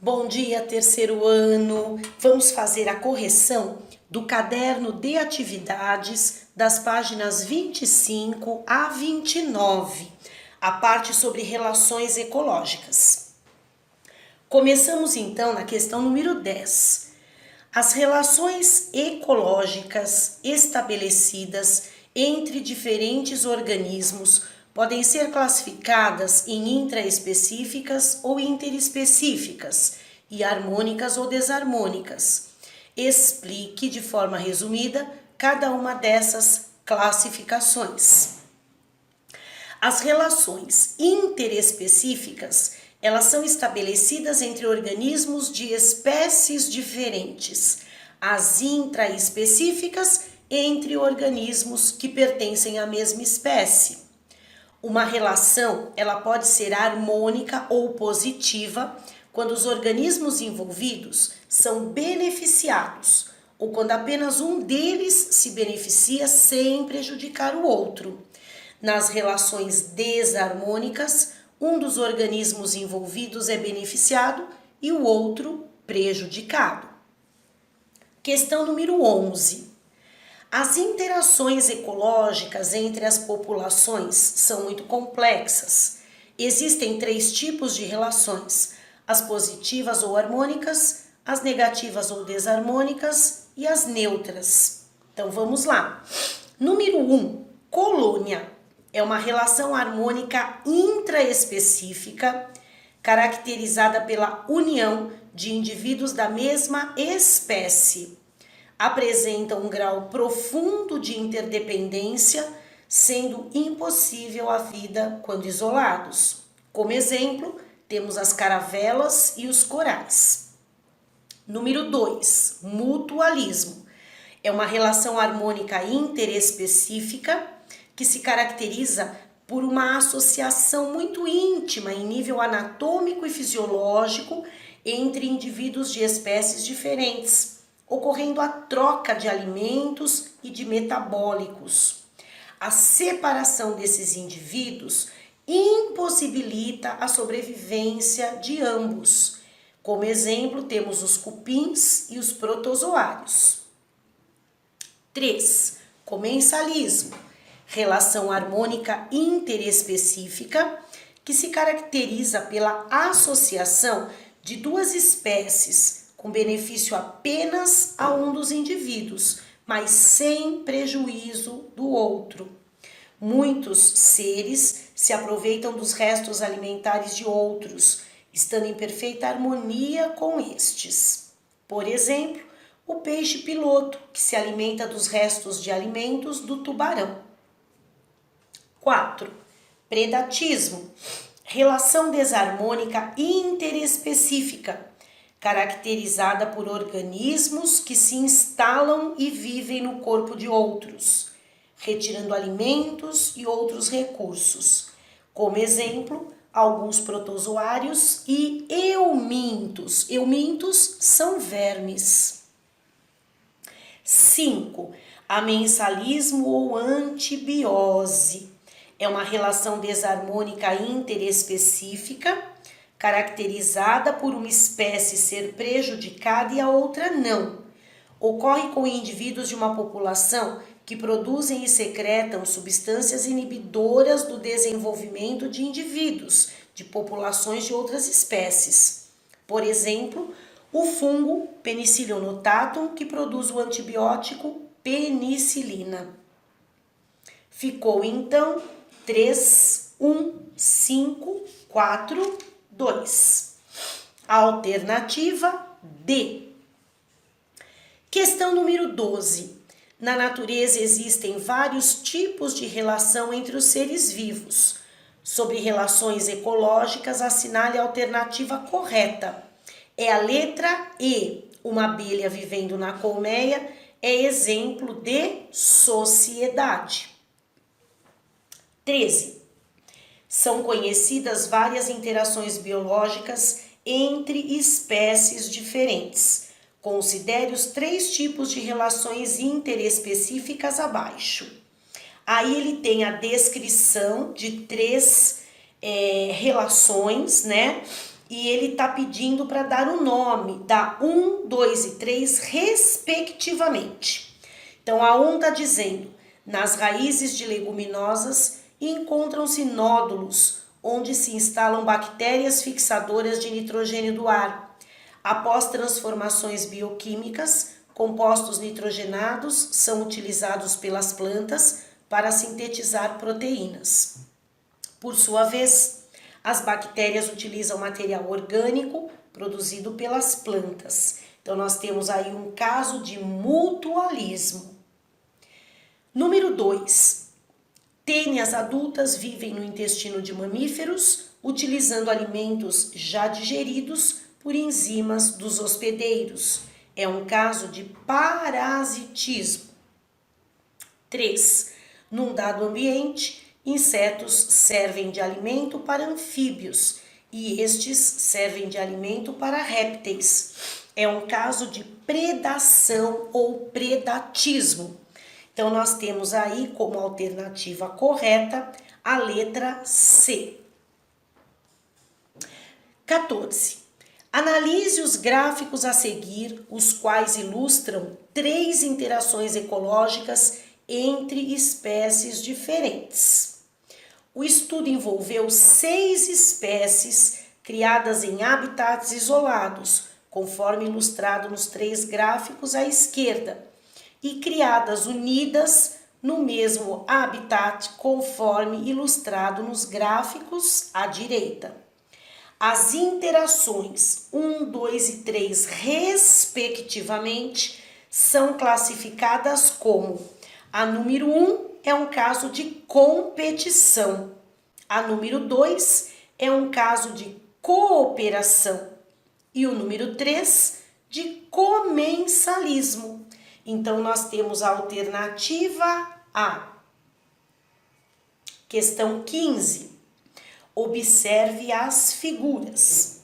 Bom dia, terceiro ano. Vamos fazer a correção do caderno de atividades das páginas 25 a 29, a parte sobre relações ecológicas. Começamos então na questão número 10. As relações ecológicas estabelecidas entre diferentes organismos podem ser classificadas em intraespecíficas ou interespecíficas e harmônicas ou desarmônicas. Explique de forma resumida cada uma dessas classificações. As relações interespecíficas, elas são estabelecidas entre organismos de espécies diferentes. As intraespecíficas, entre organismos que pertencem à mesma espécie. Uma relação, ela pode ser harmônica ou positiva quando os organismos envolvidos são beneficiados ou quando apenas um deles se beneficia sem prejudicar o outro. Nas relações desarmônicas, um dos organismos envolvidos é beneficiado e o outro prejudicado. Questão número 11. As interações ecológicas entre as populações são muito complexas. Existem 3 tipos de relações: as positivas ou harmônicas, as negativas ou desarmônicas e as neutras. Então vamos lá. Número 1, colônia. É uma relação harmônica intraespecífica, caracterizada pela união de indivíduos da mesma espécie. Apresenta um grau profundo de interdependência, sendo impossível a vida quando isolados. Como exemplo, temos as caravelas e os corais. Número 2, mutualismo. É uma relação harmônica interespecífica que se caracteriza por uma associação muito íntima em nível anatômico e fisiológico entre indivíduos de espécies diferentes, ocorrendo a troca de alimentos e de metabólicos. A separação desses indivíduos impossibilita a sobrevivência de ambos. Como exemplo, temos os cupins e os protozoários. 3. Comensalismo. Relação harmônica interespecífica que se caracteriza pela associação de 2 espécies com benefício apenas a um dos indivíduos, mas sem prejuízo do outro. Muitos seres se aproveitam dos restos alimentares de outros, estando em perfeita harmonia com estes. Por exemplo, o peixe piloto, que se alimenta dos restos de alimentos do tubarão. 4. Predatismo. Relação desarmônica interespecífica, caracterizada por organismos que se instalam e vivem no corpo de outros, retirando alimentos e outros recursos. Como exemplo, alguns protozoários e eumintos. Eumintos são vermes. 5. Amensalismo ou antibiose. É uma relação desarmônica interespecífica, caracterizada por uma espécie ser prejudicada e a outra não. Ocorre com indivíduos de uma população que produzem e secretam substâncias inibidoras do desenvolvimento de indivíduos, de populações de outras espécies. Por exemplo, o fungo Penicillium notatum, que produz o antibiótico penicilina. Ficou então 3, 1, 5, 4, 2. Alternativa D. Questão número 12. Na natureza existem vários tipos de relação entre os seres vivos. Sobre relações ecológicas, assinale a alternativa correta. É a letra E. Uma abelha vivendo na colmeia é exemplo de sociedade. 13. São conhecidas várias interações biológicas entre espécies diferentes. Considere os 3 tipos de relações interespecíficas abaixo. Aí ele tem a descrição de 3 relações, né? e ele está pedindo para dar o nome da 1, 2 e 3, respectivamente. Então, a 1 está dizendo, nas raízes de leguminosas encontram-se nódulos, onde se instalam bactérias fixadoras de nitrogênio do ar. Após transformações bioquímicas, compostos nitrogenados são utilizados pelas plantas para sintetizar proteínas. Por sua vez, as bactérias utilizam material orgânico produzido pelas plantas. Então, nós temos aí um caso de mutualismo. Número 2. Tênias adultas vivem no intestino de mamíferos, utilizando alimentos já digeridos por enzimas dos hospedeiros. É um caso de parasitismo. 3. Num dado ambiente, insetos servem de alimento para anfíbios e estes servem de alimento para répteis. É um caso de predação ou predatismo. Então, nós temos aí como alternativa correta a letra C. 14. Analise os gráficos a seguir, os quais ilustram 3 interações ecológicas entre espécies diferentes. O estudo envolveu 6 espécies criadas em habitats isolados, conforme ilustrado nos 3 gráficos à esquerda, e criadas unidas no mesmo habitat, conforme ilustrado nos gráficos à direita. As interações 1, 2 e 3, respectivamente, são classificadas como: a número 1 é um caso de competição, a número 2 é um caso de cooperação e o número 3 de comensalismo. Então, nós temos a alternativa A. Questão 15. Observe as figuras.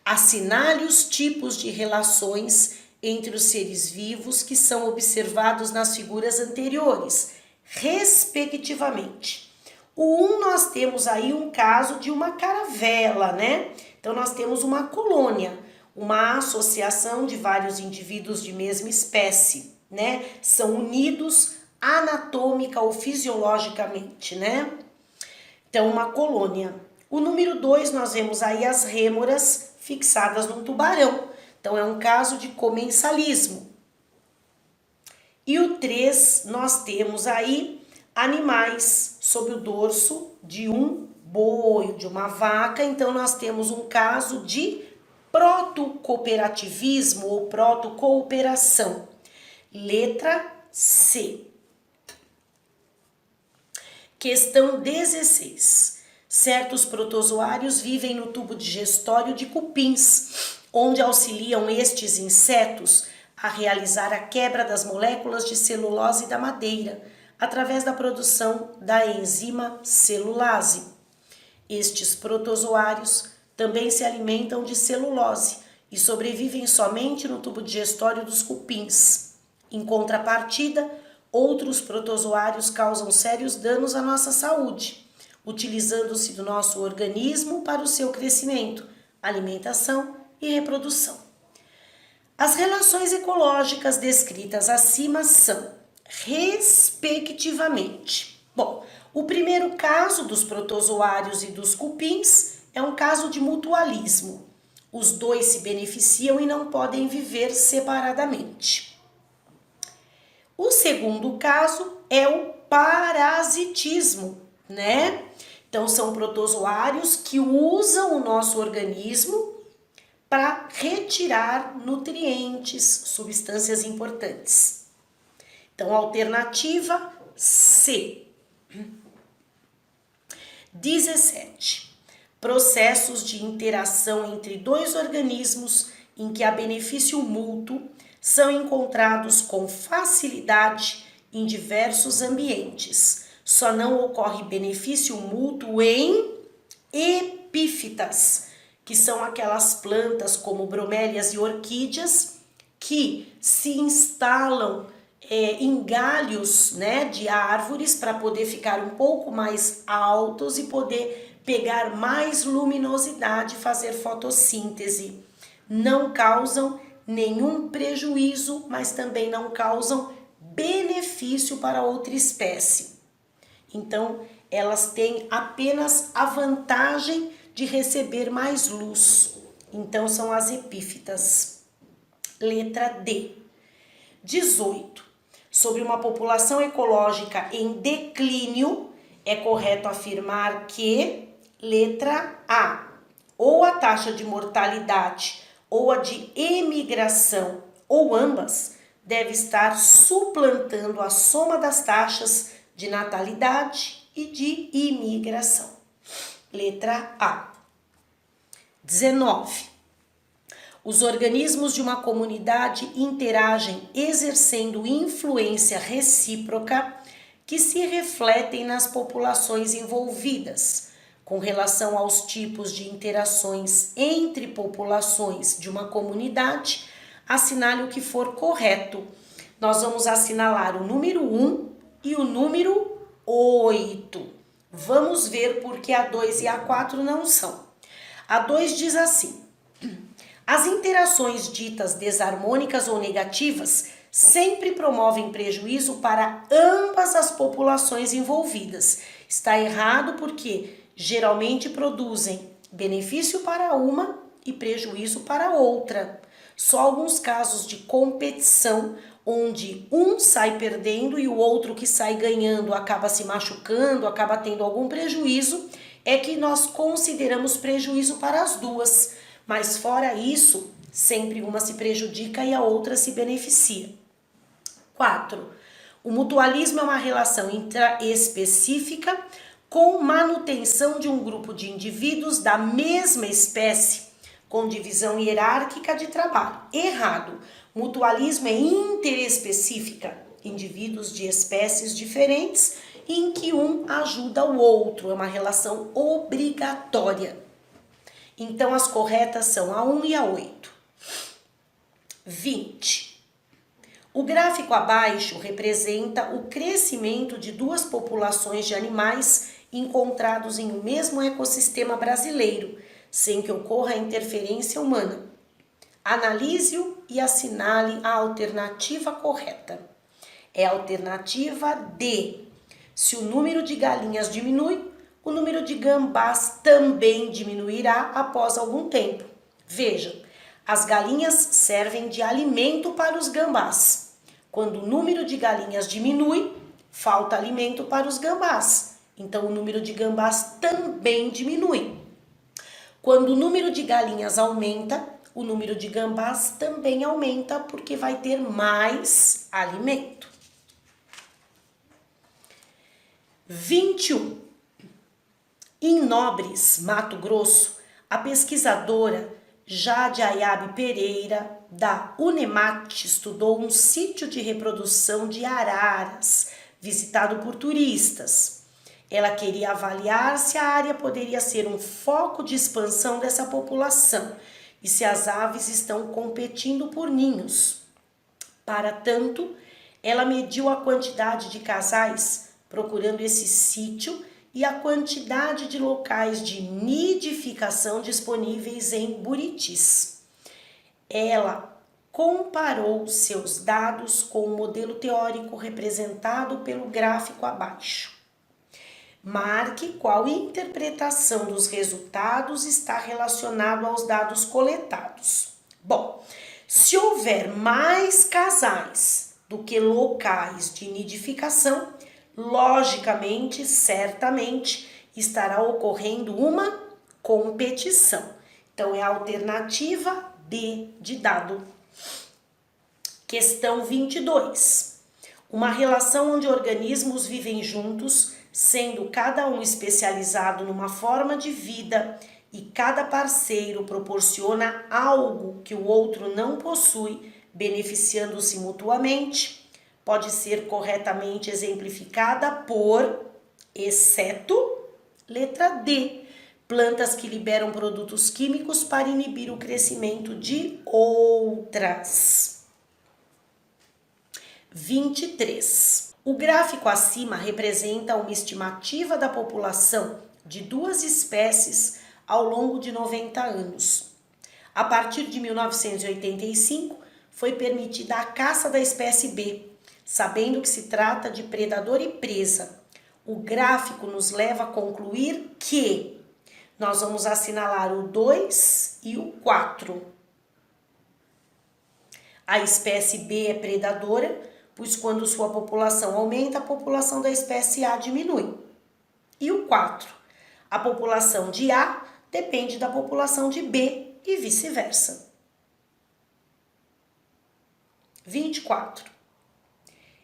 Assinale os tipos de relações entre os seres vivos que são observados nas figuras anteriores, respectivamente. O 1, nós temos aí um caso de uma caravela, né? Então, nós temos uma colônia, uma associação de vários indivíduos de mesma espécie, né? São unidos anatômica ou fisiologicamente, né? Então, uma colônia. O número 2, nós vemos aí as rêmoras fixadas num tubarão. Então, é um caso de comensalismo. E o 3, nós temos aí animais sob o dorso de um boi, de uma vaca. Então, nós temos um caso de protocooperativismo ou protocooperação. Letra C. Questão 16. Certos protozoários vivem no tubo digestório de cupins, onde auxiliam estes insetos a realizar a quebra das moléculas de celulose da madeira, através da produção da enzima celulase. Estes protozoários também se alimentam de celulose e sobrevivem somente no tubo digestório dos cupins. Em contrapartida, outros protozoários causam sérios danos à nossa saúde, utilizando-se do nosso organismo para o seu crescimento, alimentação e reprodução. As relações ecológicas descritas acima são, respectivamente, o primeiro caso dos protozoários e dos cupins é um caso de mutualismo. Os dois se beneficiam e não podem viver separadamente. O segundo caso é o parasitismo, né? Então, são protozoários que usam o nosso organismo para retirar nutrientes, substâncias importantes. Então, alternativa C. 17. Processos de interação entre 2 organismos em que há benefício mútuo são encontrados com facilidade em diversos ambientes. Só não ocorre benefício mútuo em epífitas, que são aquelas plantas como bromélias e orquídeas que se instalam em galhos, né, de árvores para poder ficar um pouco mais altos e poder pegar mais luminosidade e fazer fotossíntese. Não causam nenhum prejuízo, mas também não causam benefício para outra espécie. Então, elas têm apenas a vantagem de receber mais luz. Então, são as epífitas. Letra D. 18. Sobre uma população ecológica em declínio, é correto afirmar que, letra A, ou a taxa de mortalidade ou a de emigração, ou ambas, deve estar suplantando a soma das taxas de natalidade e de imigração. Letra A. 19. Os organismos de uma comunidade interagem exercendo influência recíproca que se refletem nas populações envolvidas. Com relação aos tipos de interações entre populações de uma comunidade, assinale o que for correto. Nós vamos assinalar o número 1 e o número 8. Vamos ver por que a 2 e a 4 não são. A 2 diz assim: as interações ditas desarmônicas ou negativas sempre promovem prejuízo para ambas as populações envolvidas. Está errado porque geralmente produzem benefício para uma e prejuízo para outra. Só alguns casos de competição onde um sai perdendo e o outro que sai ganhando acaba se machucando, acaba tendo algum prejuízo, é que nós consideramos prejuízo para as duas. Mas fora isso, sempre uma se prejudica e a outra se beneficia. 4. O mutualismo é uma relação intraespecífica com manutenção de um grupo de indivíduos da mesma espécie, com divisão hierárquica de trabalho. Errado. Mutualismo é interespecífica, indivíduos de espécies diferentes em que um ajuda o outro, é uma relação obrigatória. Então, as corretas são a 1 e a 8. 20. O gráfico abaixo representa o crescimento de duas populações de animais encontrados em um mesmo ecossistema brasileiro, sem que ocorra interferência humana. Analise-o e assinale a alternativa correta. É a alternativa D. Se o número de galinhas diminui, o número de gambás também diminuirá após algum tempo. Veja, as galinhas servem de alimento para os gambás. Quando o número de galinhas diminui, falta alimento para os gambás. Então, o número de gambás também diminui. Quando o número de galinhas aumenta, o número de gambás também aumenta porque vai ter mais alimento. 21. Em Nobres, Mato Grosso, a pesquisadora Jade Ayabe Pereira, da Unemat, estudou um sítio de reprodução de araras, visitado por turistas. Ela queria avaliar se a área poderia ser um foco de expansão dessa população e se as aves estão competindo por ninhos. Para tanto, ela mediu a quantidade de casais procurando esse sítio e a quantidade de locais de nidificação disponíveis em Buritis. Ela comparou seus dados com o modelo teórico representado pelo gráfico abaixo. Marque qual interpretação dos resultados está relacionado aos dados coletados. Bom, se houver mais casais do que locais de nidificação, logicamente, certamente, estará ocorrendo uma competição. Então, é a alternativa D de dado. Questão 22. Uma relação onde organismos vivem juntos, sendo cada um especializado numa forma de vida e cada parceiro proporciona algo que o outro não possui, beneficiando-se mutuamente, pode ser corretamente exemplificada por, exceto, letra D, plantas que liberam produtos químicos para inibir o crescimento de outras. 23. O gráfico acima representa uma estimativa da população de 2 espécies ao longo de 90 anos. A partir de 1985, foi permitida a caça da espécie B, sabendo que se trata de predador e presa. O gráfico nos leva a concluir que nós vamos assinalar o 2 e o 4. A espécie B é predadora, pois quando sua população aumenta, a população da espécie A diminui. E o 4. A população de A depende da população de B e vice-versa. 24.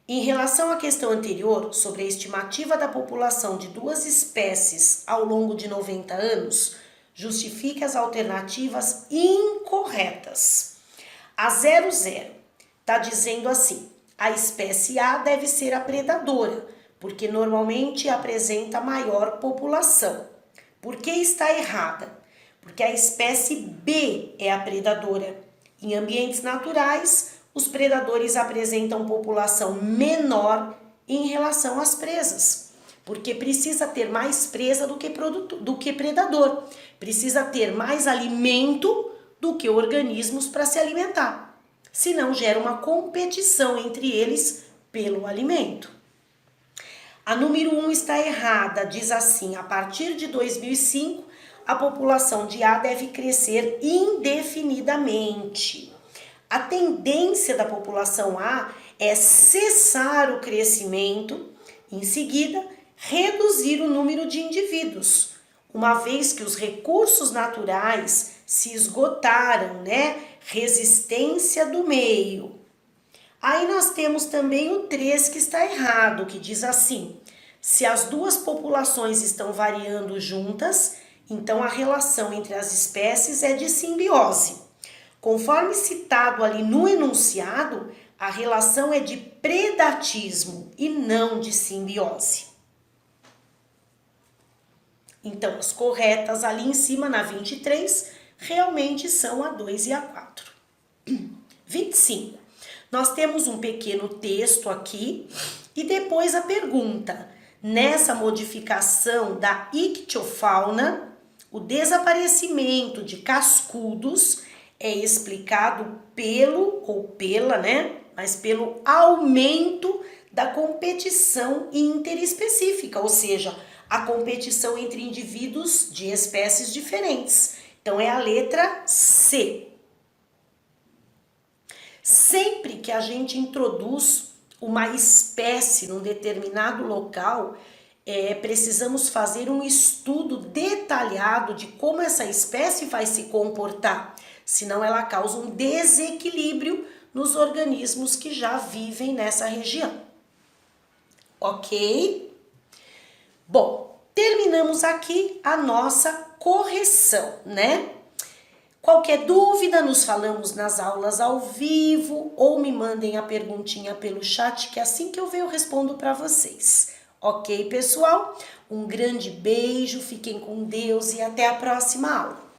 Em relação à questão anterior, sobre a estimativa da população de 2 espécies ao longo de 90 anos, justifique as alternativas incorretas. A 00 está dizendo assim: a espécie A deve ser a predadora, porque normalmente apresenta maior população. Por que está errada? Porque a espécie B é a predadora. Em ambientes naturais, os predadores apresentam população menor em relação às presas, porque precisa ter mais presa do que predador, precisa ter mais alimento do que organismos para se alimentar, senão gera uma competição entre eles pelo alimento. A número 1 está errada, diz assim: a partir de 2005, a população de A deve crescer indefinidamente. A tendência da população A é cessar o crescimento, em seguida, reduzir o número de indivíduos, uma vez que os recursos naturais se esgotaram, né? Resistência do meio. Aí nós temos também o 3 que está errado, que diz assim: se as duas populações estão variando juntas, então a relação entre as espécies é de simbiose. Conforme citado ali no enunciado, a relação é de predatismo e não de simbiose. Então, as corretas ali em cima, na 23, realmente são a 2 e a 4. 25. Nós temos um pequeno texto aqui e depois a pergunta: nessa modificação da ictiofauna, o desaparecimento de cascudos é explicado pelo aumento da competição interespecífica, ou seja, a competição entre indivíduos de espécies diferentes. Então, é a letra C. Sempre que a gente introduz uma espécie num determinado local, precisamos fazer um estudo detalhado de como essa espécie vai se comportar, senão ela causa um desequilíbrio nos organismos que já vivem nessa região. Ok? Bom, terminamos aqui a nossa correção, né? Qualquer dúvida, nos falamos nas aulas ao vivo ou me mandem a perguntinha pelo chat, que assim que eu ver eu respondo para vocês. Ok, pessoal? Um grande beijo, fiquem com Deus e até a próxima aula.